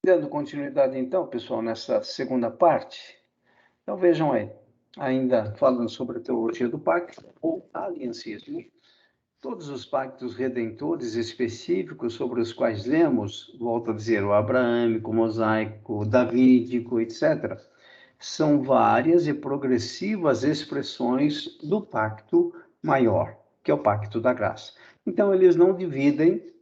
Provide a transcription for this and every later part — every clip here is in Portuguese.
Dando continuidade, então, pessoal, nessa segunda parte, então vejam aí, ainda falando sobre a teologia do pacto ou aliancismo, todos os pactos redentores específicos sobre os quais lemos, volto a dizer, o abraâmico, o mosaico, o davídico, etc., são várias e progressivas expressões do pacto maior, que é o pacto da graça. Então, eles não dividem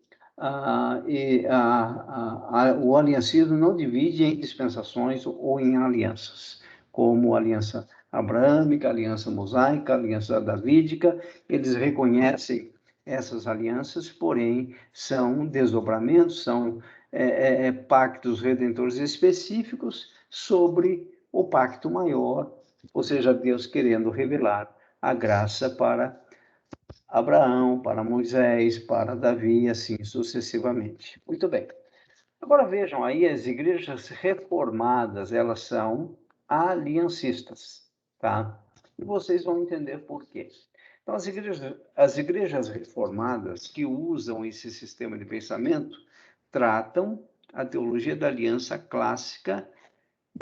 o aliancismo não divide em dispensações ou em alianças, como a aliança abraâmica, a aliança mosaica, a aliança davídica. Eles reconhecem essas alianças, porém são desdobramentos, são pactos redentores específicos sobre o pacto maior, ou seja, Deus querendo revelar a graça para Abraão, para Moisés, para Davi, e assim sucessivamente. Muito bem. Agora vejam aí, as igrejas reformadas, elas são aliancistas, tá? E vocês vão entender por quê. Então, as igrejas reformadas que usam esse sistema de pensamento tratam a teologia da aliança clássica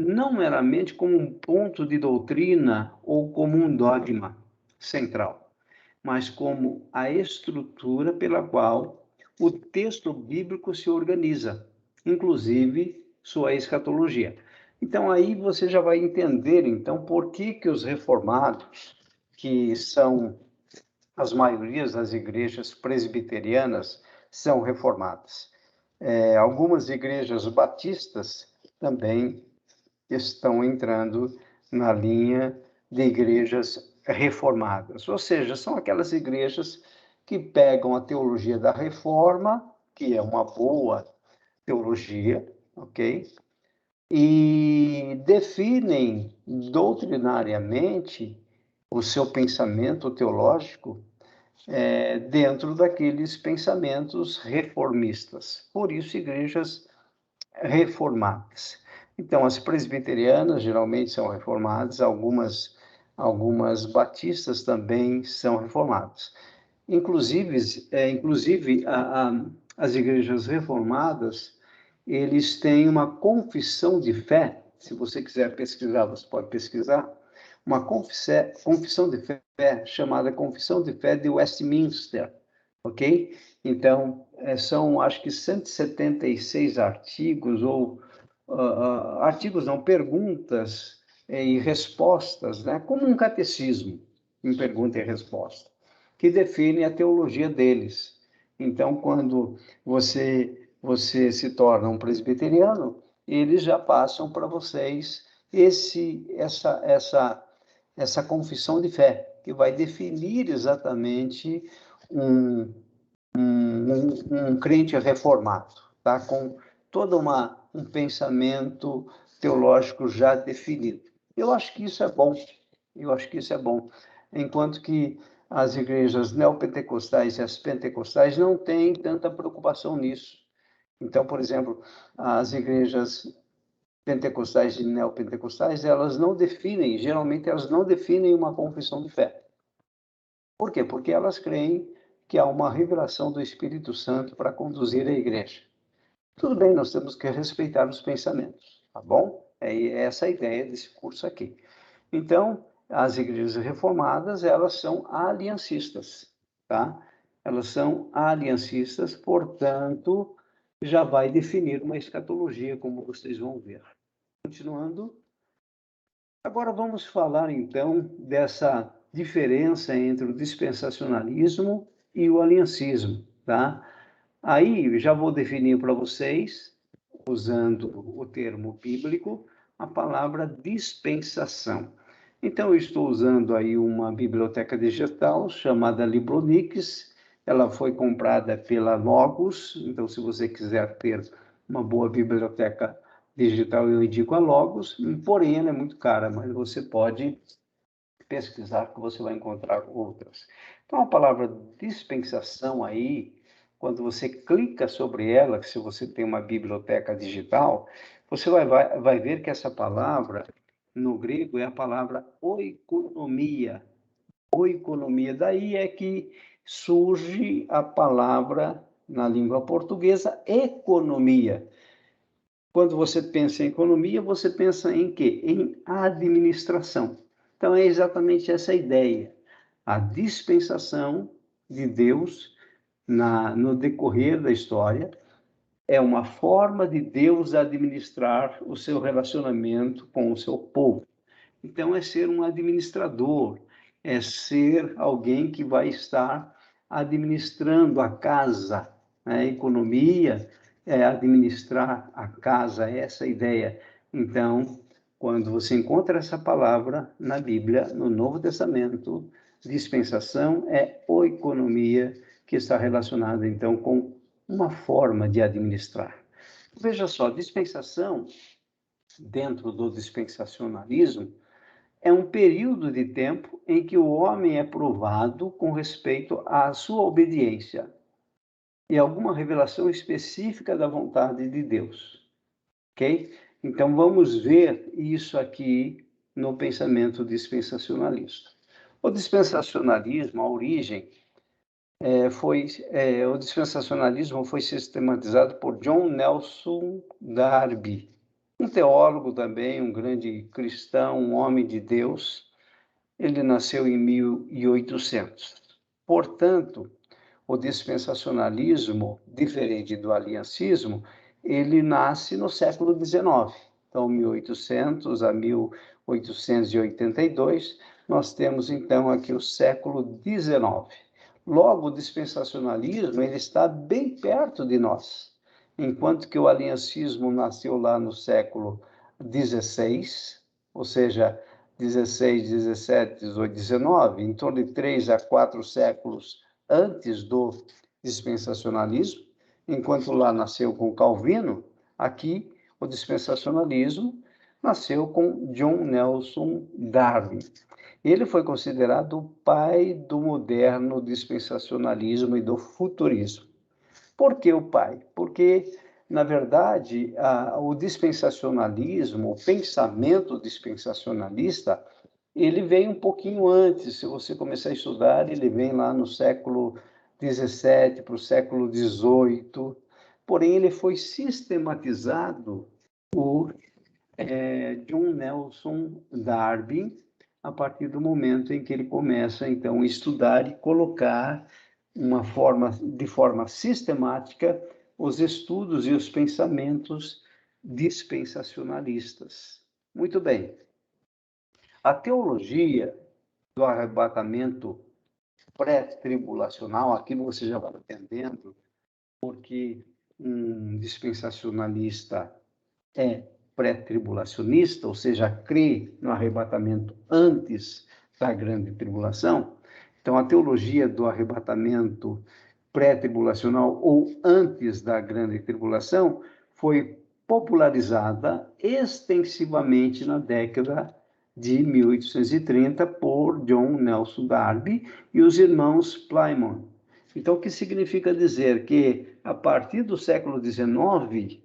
não meramente como um ponto de doutrina ou como um dogma central, mas como a estrutura pela qual o texto bíblico se organiza, inclusive sua escatologia. Então aí você já vai entender então por que os reformados, que são as maiorias das igrejas presbiterianas, são reformadas. Algumas igrejas batistas também estão entrando na linha de igrejas reformadas, ou seja, são aquelas igrejas que pegam a teologia da reforma, que é uma boa teologia, ok? E definem doutrinariamente o seu pensamento teológico dentro daqueles pensamentos reformistas. Por isso, igrejas reformadas. Então, as presbiterianas geralmente são reformadas, algumas batistas também são reformadas. Inclusive as igrejas reformadas, eles têm uma confissão de fé, se você quiser pesquisar, você pode pesquisar, uma confissão de fé chamada Confissão de Fé de Westminster, ok? Então, são, acho que 176 artigos, ou artigos não, perguntas e respostas, né? Como um catecismo, em pergunta e resposta, que define a teologia deles. Então, quando você se torna um presbiteriano, eles já passam para vocês essa confissão de fé, que vai definir exatamente um, um crente reformado, tá? Com todo um pensamento teológico já definido. Eu acho que isso é bom, eu acho que isso é bom. Enquanto que as igrejas neopentecostais e as pentecostais não têm tanta preocupação nisso. Então, por exemplo, as igrejas pentecostais e neopentecostais, elas não definem, geralmente elas não definem uma confissão de fé. Por quê? Porque elas creem que há uma revelação do Espírito Santo para conduzir a igreja. Tudo bem, nós temos que respeitar os pensamentos, tá bom? É essa a ideia desse curso aqui. Então, as igrejas reformadas, elas são aliancistas, tá? Elas são aliancistas, portanto, já vai definir uma escatologia, como vocês vão ver. Continuando, agora vamos falar, então, dessa diferença entre o dispensacionalismo e o aliancismo, tá? Aí, já vou definir para vocês, usando o termo bíblico, a palavra dispensação. Então, eu estou usando aí uma biblioteca digital chamada Libronix. Ela foi comprada pela Logos. Então, se você quiser ter uma boa biblioteca digital, eu indico a Logos. Porém, ela é muito cara, mas você pode pesquisar que você vai encontrar outras. Então, a palavra dispensação aí, quando você clica sobre ela, que se você tem uma biblioteca digital, você vai ver que essa palavra, no grego, é a palavra oikonomia. Oikonomia. Daí é que surge a palavra, na língua portuguesa, economia. Quando você pensa em economia, você pensa em quê? Em administração. Então, é exatamente essa ideia. A dispensação de Deus no decorrer da história é uma forma de Deus administrar o seu relacionamento com o seu povo. Então, é ser um administrador, é ser alguém que vai estar administrando a casa, né? A economia, é administrar a casa, essa é a ideia. Então, quando você encontra essa palavra na Bíblia, no Novo Testamento, dispensação é economia, que está relacionada, então, com uma forma de administrar. Veja só, dispensação, dentro do dispensacionalismo, é um período de tempo em que o homem é provado com respeito à sua obediência e alguma revelação específica da vontade de Deus, ok? Então, vamos ver isso aqui no pensamento dispensacionalista. O dispensacionalismo, a origem, o dispensacionalismo foi sistematizado por John Nelson Darby, um teólogo também, um grande cristão, um homem de Deus. Ele nasceu em 1800. Portanto, o dispensacionalismo, diferente do aliancismo, ele nasce no século XIX. Então, 1800 a 1882, nós temos então aqui o século XIX. Logo, o dispensacionalismo ele está bem perto de nós, enquanto que o aliancismo nasceu lá no século XVI, ou seja, 16, 17, 18, 19, em torno de 3 a 4 séculos antes do dispensacionalismo, enquanto lá nasceu com Calvino, aqui o dispensacionalismo nasceu com John Nelson Darby. Ele foi considerado o pai do moderno dispensacionalismo e do futurismo. Por que o pai? Porque, na verdade, o dispensacionalismo, o pensamento dispensacionalista, ele vem um pouquinho antes. Se você começar a estudar, ele vem lá no século XVII para o século XVIII. Porém, ele foi sistematizado por John Nelson Darby, a partir do momento em que ele começa, então, a estudar e colocar de forma sistemática os estudos e os pensamentos dispensacionalistas. Muito bem. A teologia do arrebatamento pré-tribulacional, aquilo você já vai entendendo, porque um dispensacionalista é pré-tribulacionista, ou seja, crê no arrebatamento antes da grande tribulação. Então, a teologia do arrebatamento pré-tribulacional ou antes da grande tribulação foi popularizada extensivamente na década de 1830 por John Nelson Darby e os irmãos Plymouth. Então, o que significa dizer que, a partir do século XIX,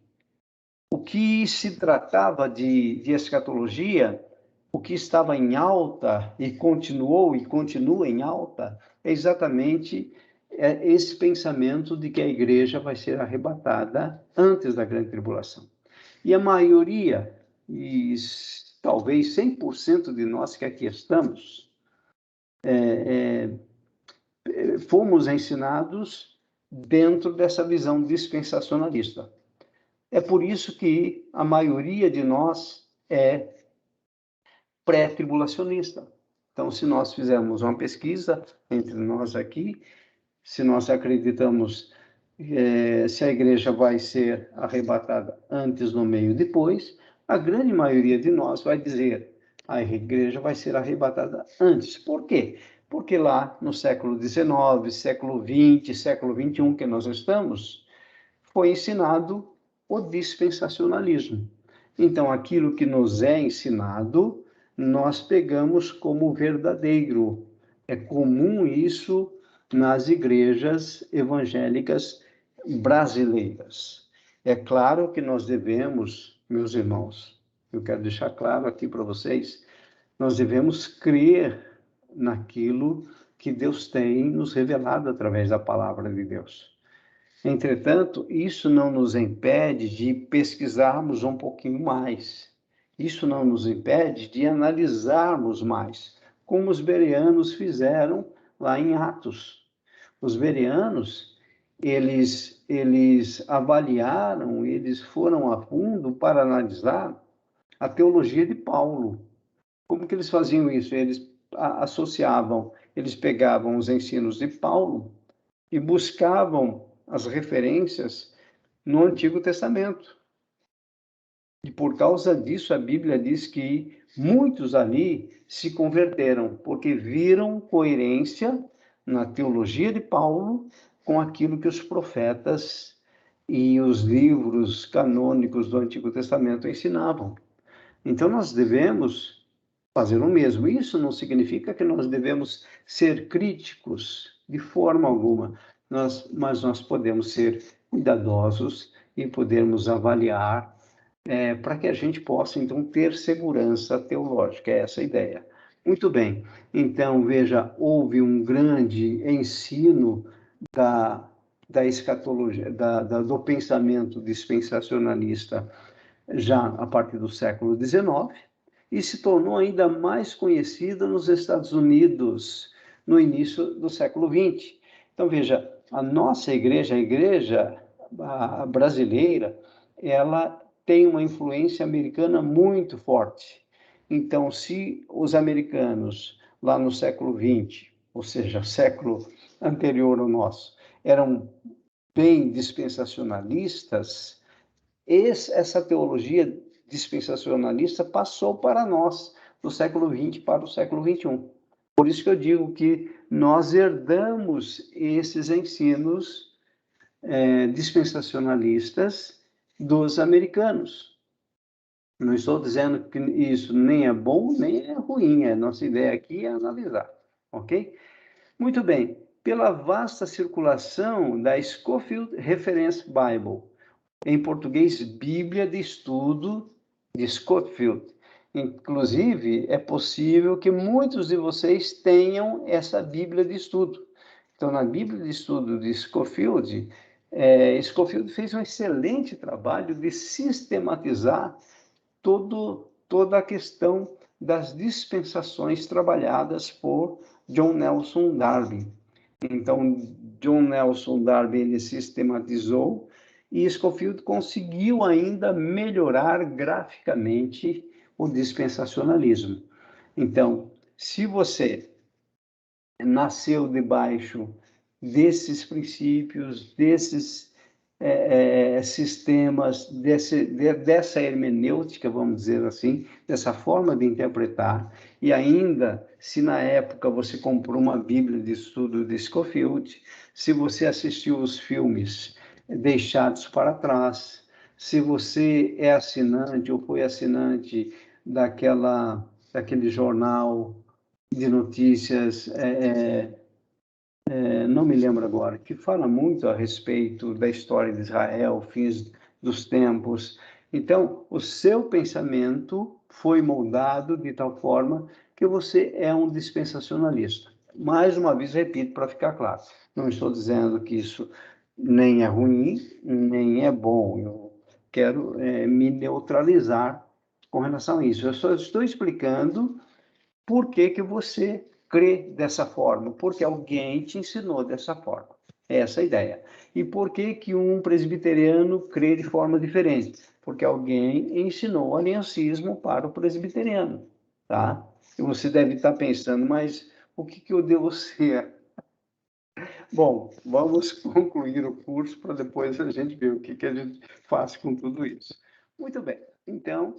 o que se tratava de escatologia, o que estava em alta e continuou e continua em alta, é exatamente esse pensamento de que a igreja vai ser arrebatada antes da grande tribulação. E a maioria, e talvez 100% de nós que aqui estamos, fomos ensinados dentro dessa visão dispensacionalista. É por isso que a maioria de nós é pré-tribulacionista. Então, se nós fizermos uma pesquisa entre nós aqui, se nós acreditamos se a igreja vai ser arrebatada antes, no meio, depois, a grande maioria de nós vai dizer a igreja vai ser arrebatada antes. Por quê? Porque lá no século XIX, século XX, século XXI que nós estamos, foi ensinado o dispensacionalismo. Então, aquilo que nos é ensinado, nós pegamos como verdadeiro. É comum isso nas igrejas evangélicas brasileiras. É claro que nós devemos, meus irmãos, eu quero deixar claro aqui para vocês, nós devemos crer naquilo que Deus tem nos revelado através da palavra de Deus. Entretanto, isso não nos impede de pesquisarmos um pouquinho mais. Isso não nos impede de analisarmos mais, como os bereanos fizeram lá em Atos. Os bereanos, eles avaliaram, eles foram a fundo para analisar a teologia de Paulo. Como que eles faziam isso? Eles associavam, eles pegavam os ensinos de Paulo e buscavam as referências no Antigo Testamento. E por causa disso, a Bíblia diz que muitos ali se converteram, porque viram coerência na teologia de Paulo com aquilo que os profetas e os livros canônicos do Antigo Testamento ensinavam. Então, nós devemos fazer o mesmo. Isso não significa que nós devemos ser críticos de forma alguma, mas nós podemos ser cuidadosos e podermos avaliar para que a gente possa, então, ter segurança teológica. É essa a ideia. Muito bem. Então, veja, houve um grande ensino da escatologia, do pensamento dispensacionalista já a partir do século XIX, e se tornou ainda mais conhecida nos Estados Unidos no início do século XX. Então, veja, a nossa igreja, a igreja brasileira, ela tem uma influência americana muito forte. Então, se os americanos, lá no século XX, ou seja, século anterior ao nosso, eram bem dispensacionalistas, essa teologia dispensacionalista passou para nós, do século XX para o século XXI. Por isso que eu digo que nós herdamos esses ensinos dispensacionalistas dos americanos. Não estou dizendo que isso nem é bom, nem é ruim. A nossa ideia aqui é analisar, ok? Muito bem. Pela vasta circulação da Scofield Reference Bible, em português, Bíblia de Estudo de Scofield. Inclusive, é possível que muitos de vocês tenham essa Bíblia de Estudo. Então, na Bíblia de Estudo de Scofield, Scofield fez um excelente trabalho de sistematizar toda a questão das dispensações trabalhadas por John Nelson Darby. Então, John Nelson Darby ele sistematizou e Scofield conseguiu ainda melhorar graficamente o dispensacionalismo. Então, se você nasceu debaixo desses princípios, desses sistemas, dessa hermenêutica, vamos dizer assim, dessa forma de interpretar, e ainda, se na época você comprou uma Bíblia de estudo de Scofield, se você assistiu os filmes Deixados para Trás, se você é assinante ou foi assinante daquele jornal de notícias, não me lembro agora, que fala muito a respeito da história de Israel, fins dos tempos. Então, o seu pensamento foi moldado de tal forma que você é um dispensacionalista. Mais uma vez, repito, para ficar claro, não estou dizendo que isso nem é ruim, nem é bom. Eu quero me neutralizar com relação a isso. Eu só estou explicando por que que você crê dessa forma? Porque alguém te ensinou dessa forma. É essa a ideia. E por que que um presbiteriano crê de forma diferente? Porque alguém ensinou o aliancismo para o presbiteriano, tá? E você deve estar pensando, mas o que que eu devo ser? Bom, vamos concluir o curso para depois a gente ver o que que a gente faz com tudo isso. Muito bem. Então,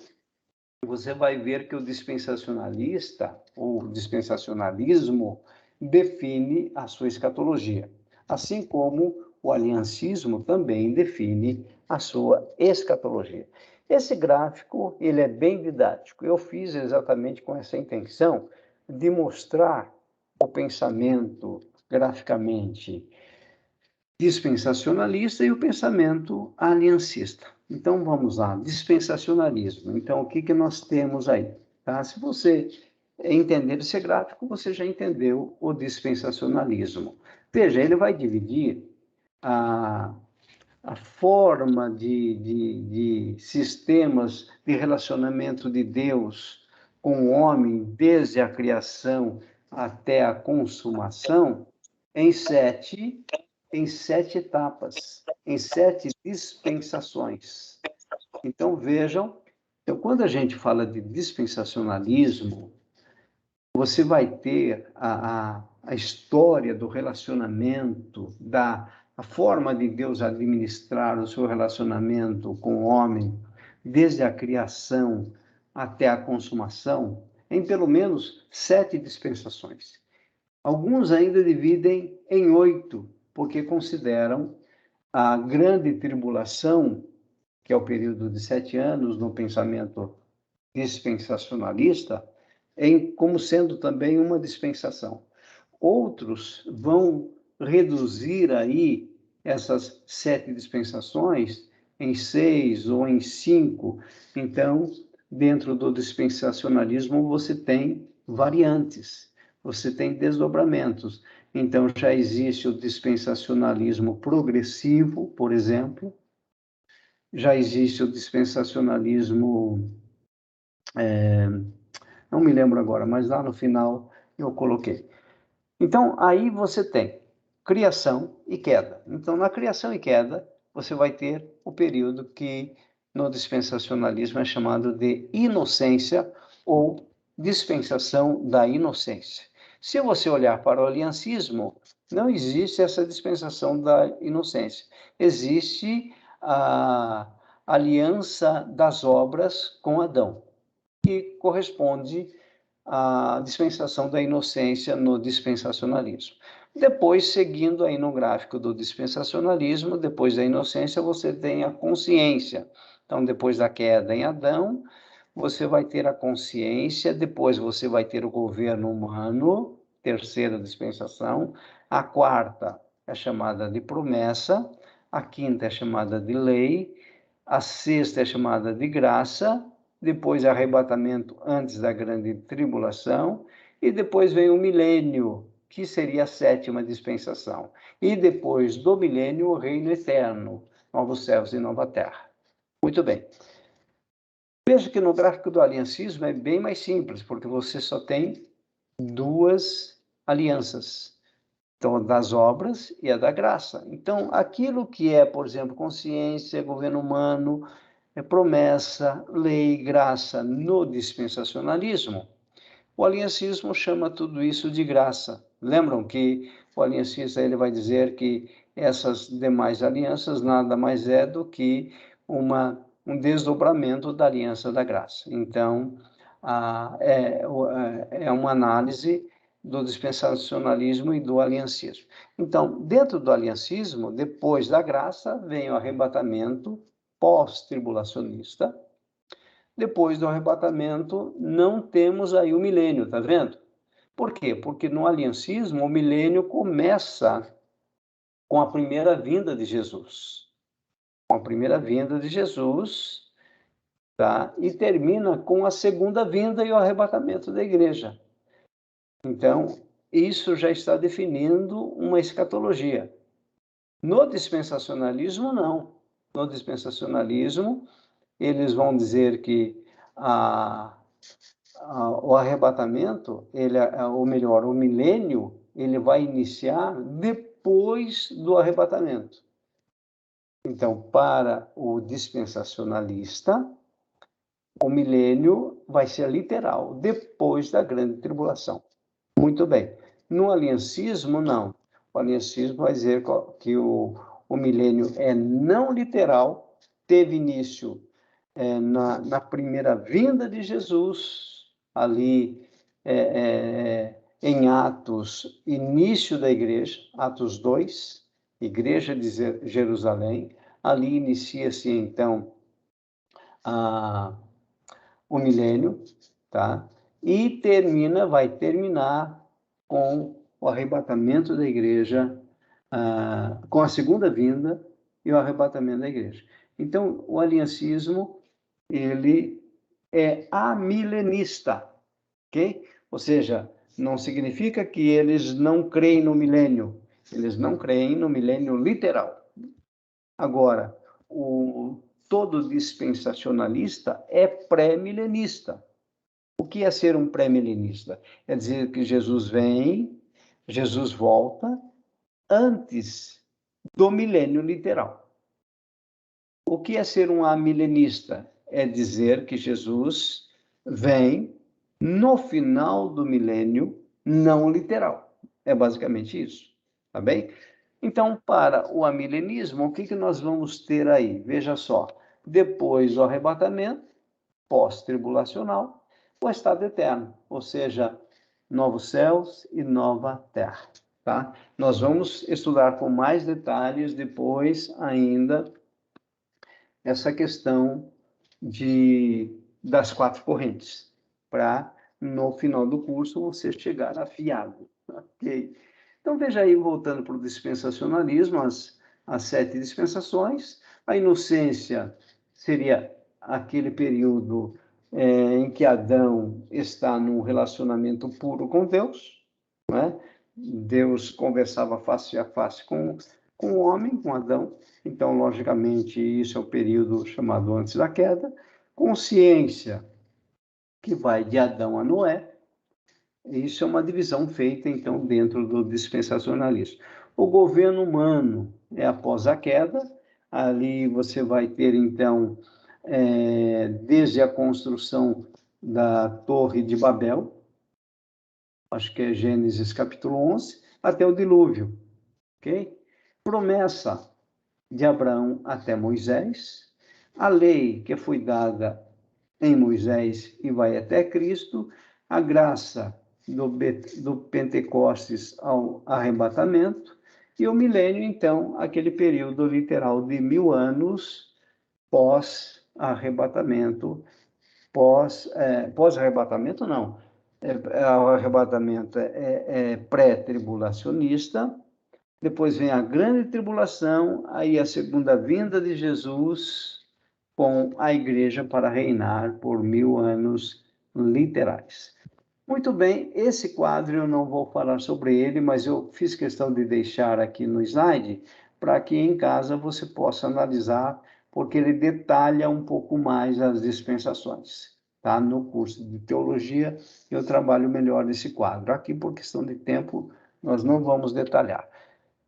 você vai ver que o dispensacionalista, ou dispensacionalismo, define a sua escatologia, assim como o aliancismo também define a sua escatologia. Esse gráfico, ele é bem didático. Eu fiz exatamente com essa intenção de mostrar o pensamento graficamente dispensacionalista e o pensamento aliancista. Então, vamos lá, dispensacionalismo. Então, o que que nós temos aí? Tá? Se você entender esse gráfico, você já entendeu o dispensacionalismo. Veja, ele vai dividir a forma de sistemas de relacionamento de Deus com o homem, desde a criação até a consumação, em sete etapas, em 7 dispensações. Então, vejam, então, quando a gente fala de dispensacionalismo, você vai ter a história do relacionamento, a forma de Deus administrar o seu relacionamento com o homem, desde a criação até a consumação, em pelo menos 7 dispensações. Alguns ainda dividem em 8, porque consideram a grande tribulação, que é o período de 7 anos no pensamento dispensacionalista, como sendo também uma dispensação. Outros vão reduzir aí essas 7 dispensações em 6 ou em 5. Então, dentro do dispensacionalismo, você tem variantes, você tem desdobramentos. Então, já existe o dispensacionalismo progressivo, por exemplo, já existe o dispensacionalismo, não me lembro agora, mas lá no final eu coloquei. Então, aí você tem criação e queda. Então, na criação e queda, você vai ter o período que no dispensacionalismo é chamado de inocência ou dispensação da inocência. Se você olhar para o aliancismo, não existe essa dispensação da inocência. Existe a aliança das obras com Adão, que corresponde à dispensação da inocência no dispensacionalismo. Depois, seguindo aí no gráfico do dispensacionalismo, depois da inocência, você tem a consciência. Então, depois da queda em Adão, você vai ter a consciência, depois você vai ter o governo humano, terceira dispensação, a quarta é chamada de promessa, a quinta é chamada de lei, a sexta é chamada de graça, depois arrebatamento antes da grande tribulação, e depois vem o milênio, que seria a sétima dispensação. E depois do milênio, o reino eterno, novos céus e nova terra. Muito bem. Veja que no gráfico do aliancismo é bem mais simples, porque você só tem 2 alianças. Então, a das obras e a da graça. Então, aquilo que é, por exemplo, consciência, governo humano, promessa, lei, graça no dispensacionalismo, o aliancismo chama tudo isso de graça. Lembram que o aliancista ele vai dizer que essas demais alianças nada mais é do que um desdobramento da aliança da graça. Então, é uma análise do dispensacionalismo e do aliancismo. Então, dentro do aliancismo, depois da graça, vem o arrebatamento pós-tribulacionista. Depois do arrebatamento, não temos aí o milênio, tá vendo? Por quê? Porque no aliancismo, o milênio começa com a primeira vinda de Jesus. Com a primeira vinda de Jesus, tá? E termina com a segunda vinda e o arrebatamento da igreja. Então, isso já está definindo uma escatologia. No dispensacionalismo, não. No dispensacionalismo, eles vão dizer que o arrebatamento, ou melhor, o milênio, ele vai iniciar depois do arrebatamento. Então, para o dispensacionalista, o milênio vai ser literal, depois da grande tribulação. Muito bem. No aliancismo, não. O aliancismo vai dizer que o milênio é não literal, teve início na primeira vinda de Jesus, ali em Atos, início da igreja, Atos 2, igreja de Jerusalém, ali inicia-se então o milênio, tá? E vai terminar com o arrebatamento da igreja, com a segunda vinda e o arrebatamento da igreja. Então, o aliancismo, ele é amilenista, ok? Ou seja, não significa que eles não creem no milênio, eles não creem no milênio literal. Agora, todo dispensacionalista é pré-milenista. O que é ser um pré-milenista? É dizer que Jesus vem, Jesus volta antes do milênio literal. O que é ser um amilenista? É dizer que Jesus vem no final do milênio não literal. É basicamente isso, tá bem? Então, para o amilenismo, o que nós vamos ter aí? Veja só, depois do arrebatamento, pós-tribulacional, o estado eterno, ou seja, novos céus e nova terra, tá? Nós vamos estudar com mais detalhes depois ainda essa questão das quatro correntes, para no final do curso você chegar afiado, ok? Então veja aí, voltando para o dispensacionalismo, as 7 dispensações, a inocência seria aquele período em que Adão está num relacionamento puro com Deus, né? Deus conversava face a face com o homem, com Adão. Então, logicamente, isso é o período chamado antes da queda. Consciência, que vai de Adão a Noé. Isso é uma divisão feita, então, dentro do dispensacionalismo. O governo humano é após a queda. Ali você vai ter, então, desde a construção da Torre de Babel, acho que é Gênesis capítulo 11, até o dilúvio, ok? Promessa de Abraão até Moisés, a lei que foi dada em Moisés e vai até Cristo, a graça do Pentecostes ao arrebatamento, e o milênio, então, aquele período literal de 1000 anos pós-arrebatamento, pós-arrebatamento não, o arrebatamento é pré-tribulacionista, depois vem a grande tribulação, aí a segunda vinda de Jesus com a igreja para reinar por 1000 anos literais. Muito bem, esse quadro eu não vou falar sobre ele, mas eu fiz questão de deixar aqui no slide para que em casa você possa analisar, porque ele detalha um pouco mais as dispensações. Tá? No curso de teologia eu trabalho melhor esse quadro. Aqui, por questão de tempo, nós não vamos detalhar.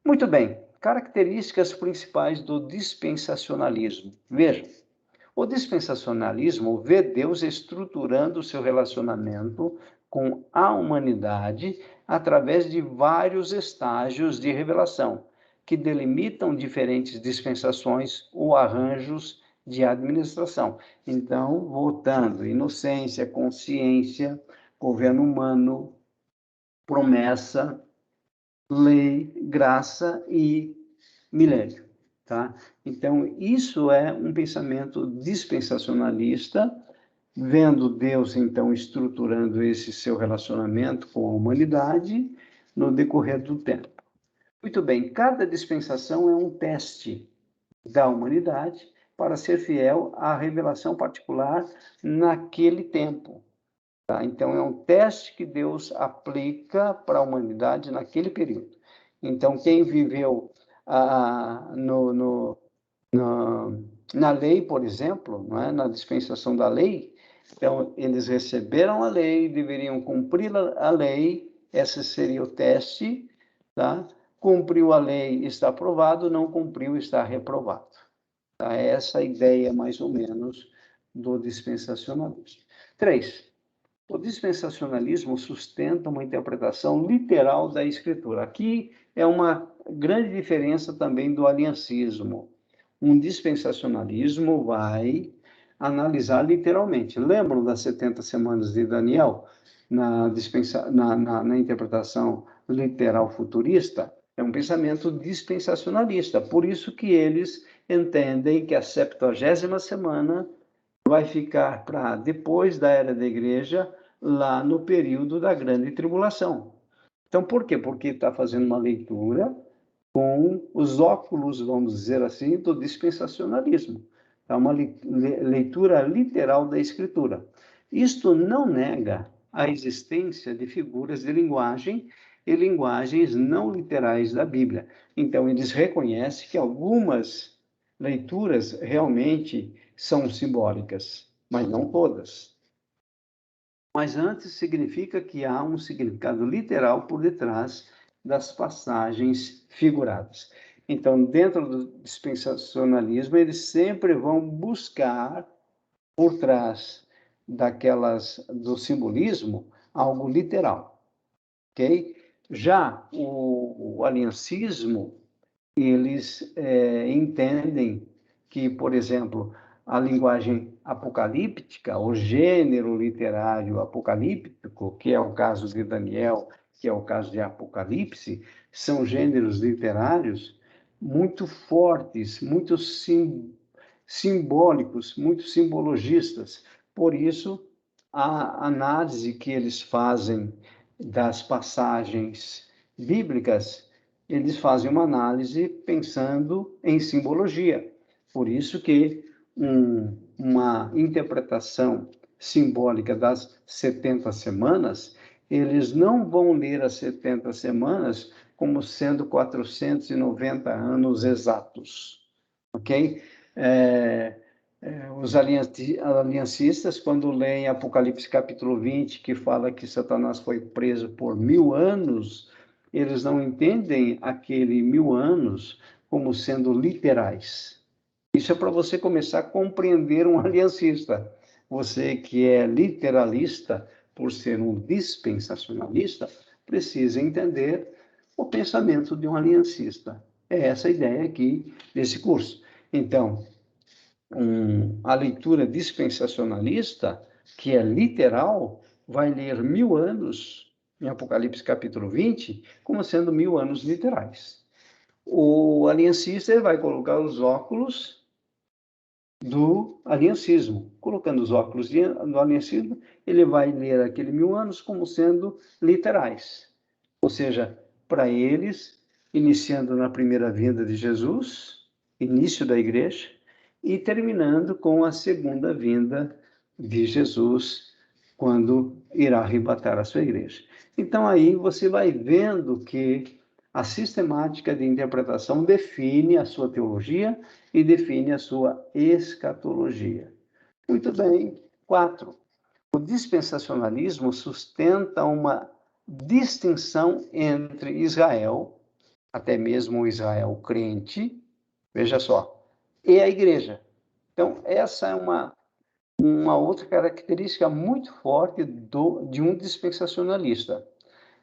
Muito bem, características principais do dispensacionalismo. Veja, o dispensacionalismo vê Deus estruturando o seu relacionamento com a humanidade através de vários estágios de revelação, que delimitam diferentes dispensações ou arranjos de administração. Então, voltando, inocência, consciência, governo humano, promessa, lei, graça e milênio, tá? Então, isso é um pensamento dispensacionalista, vendo Deus, então, estruturando esse seu relacionamento com a humanidade no decorrer do tempo. Muito bem, cada dispensação é um teste da humanidade para ser fiel à revelação particular naquele tempo. Tá? Então, é um teste que Deus aplica para a humanidade naquele período. Então, quem viveu na lei, por exemplo, não é? Na dispensação da lei, então, eles receberam a lei, deveriam cumprir a lei, esse seria o teste, tá? Cumpriu a lei, está aprovado, não cumpriu, está reprovado. Tá? Essa é a ideia, mais ou menos, do dispensacionalismo. 3. O dispensacionalismo sustenta uma interpretação literal da Escritura. Aqui é uma grande diferença também do aliancismo. Um dispensacionalismo vai analisar literalmente. Lembram das 70 semanas de Daniel? Na interpretação literal futurista? É um pensamento dispensacionalista. Por isso que eles entendem que a 70ª semana vai ficar para depois da era da igreja, lá no período da grande tribulação. Então, por quê? Porque está fazendo uma leitura com os óculos, vamos dizer assim, do dispensacionalismo. É uma leitura literal da Escritura. Isto não nega a existência de figuras de linguagem e linguagens não literais da Bíblia. Então, eles reconhecem que algumas leituras realmente são simbólicas, mas não todas. Mas antes significa que há um significado literal por detrás das passagens figuradas. Então, dentro do dispensacionalismo, eles sempre vão buscar por trás do simbolismo algo literal, ok? Já o aliancismo, eles entendem que, por exemplo, a linguagem apocalíptica, o gênero literário apocalíptico, que é o caso de Daniel, que é o caso de Apocalipse, são gêneros literários muito fortes, muito simbólicos, muito simbologistas. Por isso, a análise que eles fazem das passagens bíblicas, eles fazem uma análise pensando em simbologia. Por isso que uma interpretação simbólica das 70 semanas, eles não vão ler as 70 semanas como sendo 490 anos exatos, ok? Os aliancistas, quando leem Apocalipse capítulo 20, que fala que Satanás foi preso por 1000 anos, eles não entendem aquele 1000 anos como sendo literais. Isso é para você começar a compreender um aliancista. Você que é literalista, por ser um dispensacionalista, precisa entender o pensamento de um aliancista. É essa a ideia aqui desse curso. Então, a leitura dispensacionalista, que é literal, vai ler 1000 anos, em Apocalipse capítulo 20, como sendo 1000 anos literais. O aliancista vai colocar os óculos do aliancismo. Colocando os óculos do aliancismo, ele vai ler aquele 1000 anos como sendo literais. Ou seja, para eles, iniciando na primeira vinda de Jesus, início da igreja, e terminando com a segunda vinda de Jesus, quando irá arrebatar a sua igreja. Então, aí você vai vendo que a sistemática de interpretação define a sua teologia e define a sua escatologia. Muito bem. 4. O dispensacionalismo sustenta uma distinção entre Israel, até mesmo o Israel crente, veja só, e a igreja. Então, essa é uma outra característica muito forte de um dispensacionalista.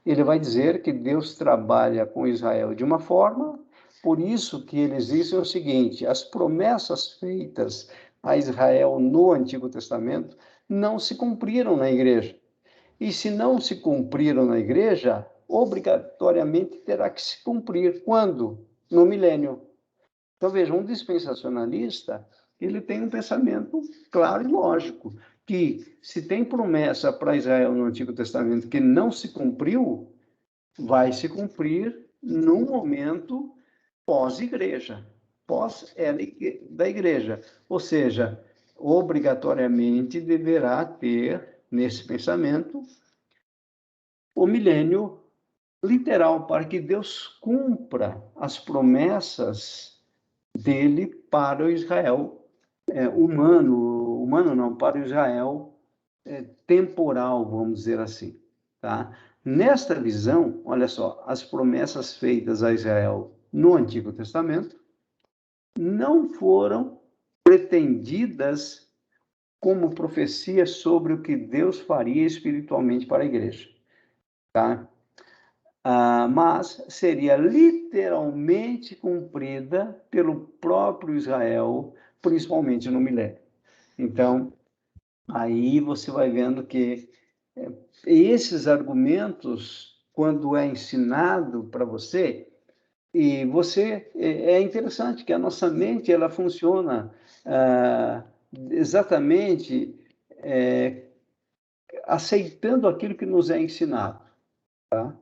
Ele vai dizer que Deus trabalha com Israel de uma forma, por isso que eles dizem o seguinte: as promessas feitas a Israel no Antigo Testamento não se cumpriram na igreja. E se não se cumpriram na igreja, obrigatoriamente terá que se cumprir. Quando? No milênio. Então, veja, um dispensacionalista, ele tem um pensamento claro e lógico, que se tem promessa para Israel no Antigo Testamento que não se cumpriu, vai se cumprir num momento pós-igreja, pós-era da igreja. Ou seja, obrigatoriamente deverá ter, nesse pensamento, o milênio literal, para que Deus cumpra as promessas dele para o Israel humano não, para o Israel temporal, vamos dizer assim, tá? Nesta visão, olha só, as promessas feitas a Israel no Antigo Testamento não foram pretendidas como profecia sobre o que Deus faria espiritualmente para a igreja, tá? Mas seria literalmente cumprida pelo próprio Israel, principalmente no milênio. Então, aí você vai vendo que esses argumentos, quando é ensinado para você, e você é interessante que a nossa mente ela funciona exatamente aceitando aquilo que nos é ensinado, tá?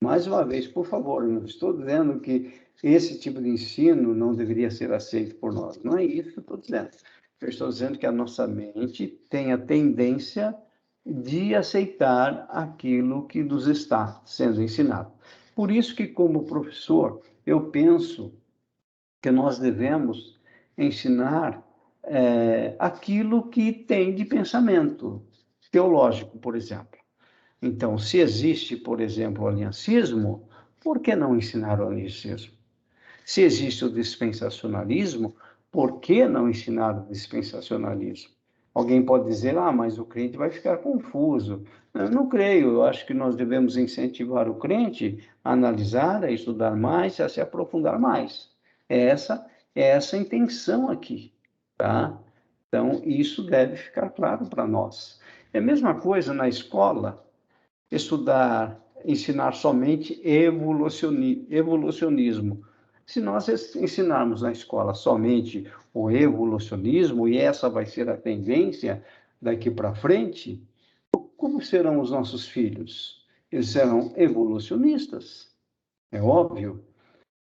Mais uma vez, por favor, não estou dizendo que esse tipo de ensino não deveria ser aceito por nós. Não é isso que eu estou dizendo. Eu estou dizendo que a nossa mente tem a tendência de aceitar aquilo que nos está sendo ensinado. Por isso que, como professor, eu penso que nós devemos ensinar aquilo que tem de pensamento teológico, por exemplo. Então, se existe, por exemplo, o aliancismo, por que não ensinar o aliancismo? Se existe o dispensacionalismo, por que não ensinar o dispensacionalismo? Alguém pode dizer, mas o crente vai ficar confuso. Eu não creio, eu acho que nós devemos incentivar o crente a analisar, a estudar mais, a se aprofundar mais. É essa a intenção aqui, tá? Então, isso deve ficar claro para nós. É a mesma coisa na escola, estudar, ensinar somente evolucionismo. Se nós ensinarmos na escola somente o evolucionismo, e essa vai ser a tendência daqui para frente, como serão os nossos filhos? Eles serão evolucionistas, é óbvio.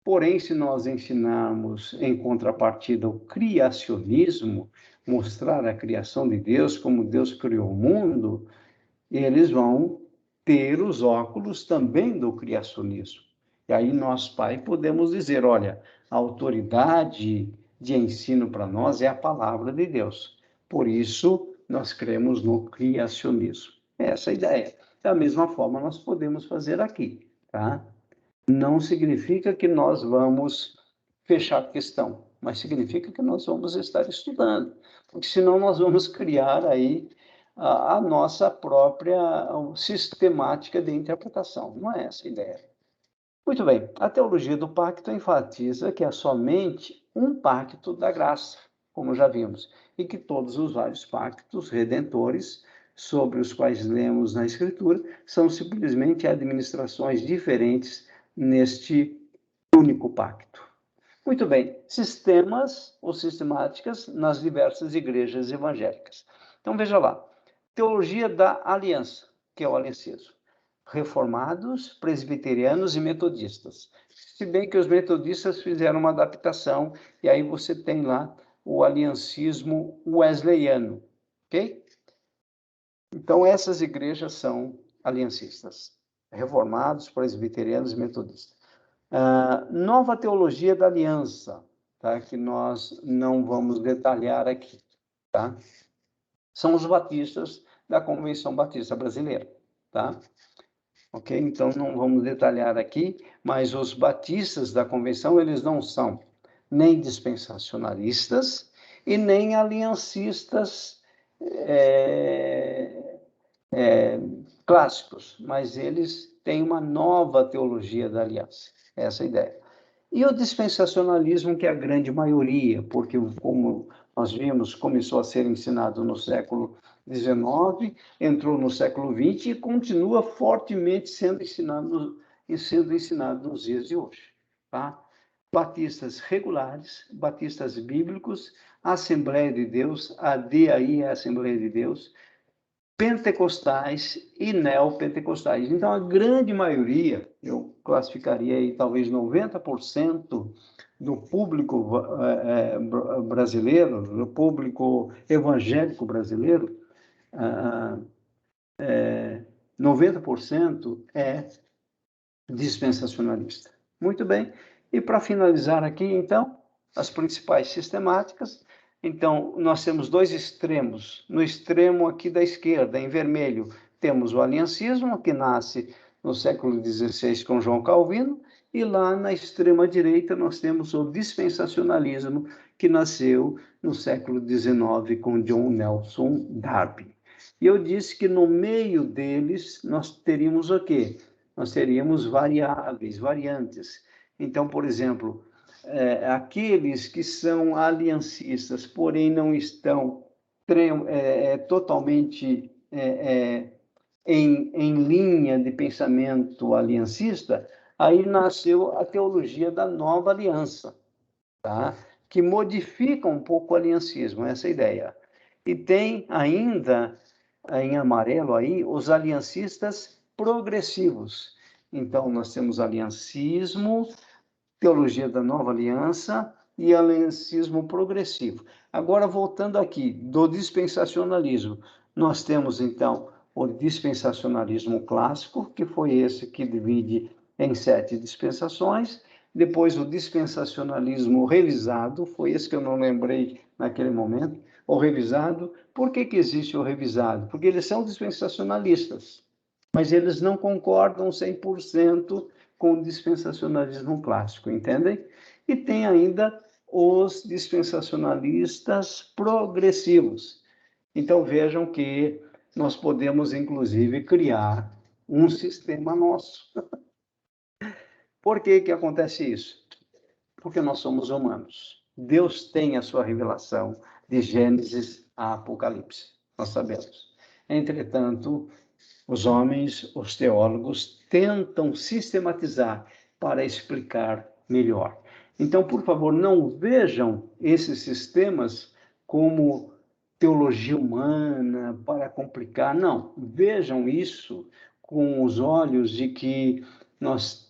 Porém, se nós ensinarmos em contrapartida o criacionismo, mostrar a criação de Deus, como Deus criou o mundo, eles vão ter os óculos também do criacionismo. E aí nós, pai, podemos dizer, olha, a autoridade de ensino para nós é a palavra de Deus. Por isso, nós cremos no criacionismo. Essa é a ideia. Da mesma forma, nós podemos fazer aqui, tá? Não significa que nós vamos fechar a questão, mas significa que nós vamos estar estudando, porque senão nós vamos criar aí a nossa própria sistemática de interpretação. Não é essa a ideia. Muito bem, a teologia do pacto enfatiza que é somente um pacto da graça, como já vimos, e que todos os vários pactos redentores sobre os quais lemos na Escritura são simplesmente administrações diferentes neste único pacto. Muito bem, sistemas ou sistemáticas nas diversas igrejas evangélicas. Então, veja lá, teologia da aliança, que é o aliancismo. Reformados, presbiterianos e metodistas. Se bem que os metodistas fizeram uma adaptação, e aí você tem lá o aliancismo wesleyano, ok? Então, essas igrejas são aliancistas. Reformados, presbiterianos e metodistas. Nova teologia da aliança, tá? Que nós não vamos detalhar aqui, tá? São os batistas da Convenção Batista Brasileira, tá? Ok? Então, não vamos detalhar aqui, mas os batistas da Convenção, eles não são nem dispensacionalistas e nem aliancistas clássicos, mas eles têm uma nova teologia da aliança. Essa é a ideia. E o dispensacionalismo, que é a grande maioria, porque, como nós vimos, começou a ser ensinado no século XIX, entrou no século XX e continua fortemente sendo ensinado nos dias de hoje. Tá? Batistas regulares, batistas bíblicos, Assembleia de Deus, ADAI é a Assembleia de Deus, pentecostais e neopentecostais. Então, a grande maioria, eu classificaria aí talvez 90% do público brasileiro, do público evangélico brasileiro, 90% é dispensacionalista. Muito bem. E para finalizar aqui, então, as principais sistemáticas. Então, nós temos dois extremos. No extremo aqui da esquerda, em vermelho, temos o aliancismo, que nasce no século XVI com João Calvino, e lá na extrema direita nós temos o dispensacionalismo, que nasceu no século XIX com John Nelson Darby. E eu disse que no meio deles nós teríamos o quê? Nós teríamos variáveis, variantes. Então, por exemplo, aqueles que são aliancistas, porém não estão totalmente em linha de pensamento aliancista, aí nasceu a teologia da nova aliança, tá? Que modifica um pouco o aliancismo, essa é a ideia. E tem ainda, em amarelo aí, os aliancistas progressivos. Então, nós temos aliancismo, teologia da nova aliança e aliancismo progressivo. Agora, voltando aqui, do dispensacionalismo, nós temos, então, o dispensacionalismo clássico, que foi esse que divide em 7 dispensações. Depois, o dispensacionalismo revisado, foi esse que eu não lembrei naquele momento, o revisado. Por que existe o revisado? Porque eles são dispensacionalistas, mas eles não concordam 100% com o dispensacionalismo clássico, entendem? E tem ainda os dispensacionalistas progressivos. Então, vejam que nós podemos, inclusive, criar um sistema nosso. Por que acontece isso? Porque nós somos humanos. Deus tem a sua revelação de Gênesis a Apocalipse, nós sabemos. Entretanto, os homens, os teólogos, tentam sistematizar para explicar melhor. Então, por favor, não vejam esses sistemas como teologia humana para complicar. Não, vejam isso com os olhos de que nós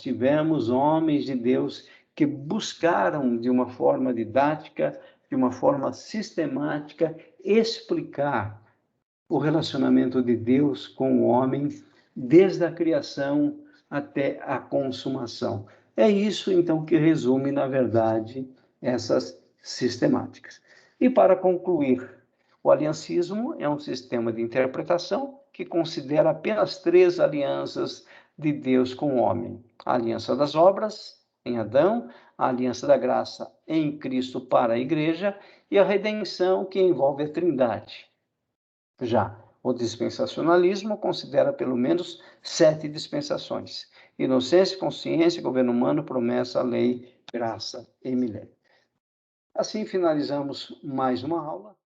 tivemos homens de Deus que buscaram de uma forma didática, de uma forma sistemática, explicar o relacionamento de Deus com o homem, desde a criação até a consumação. É isso, então, que resume, na verdade, essas sistemáticas. E, para concluir, o aliancismo é um sistema de interpretação que considera apenas 3 alianças de Deus com o homem: a aliança das obras, em Adão, a aliança da graça em Cristo para a igreja e a redenção, que envolve a Trindade. Já o dispensacionalismo considera pelo menos 7 dispensações: inocência, consciência, governo humano, promessa, lei, graça e milênio. Assim finalizamos mais uma aula.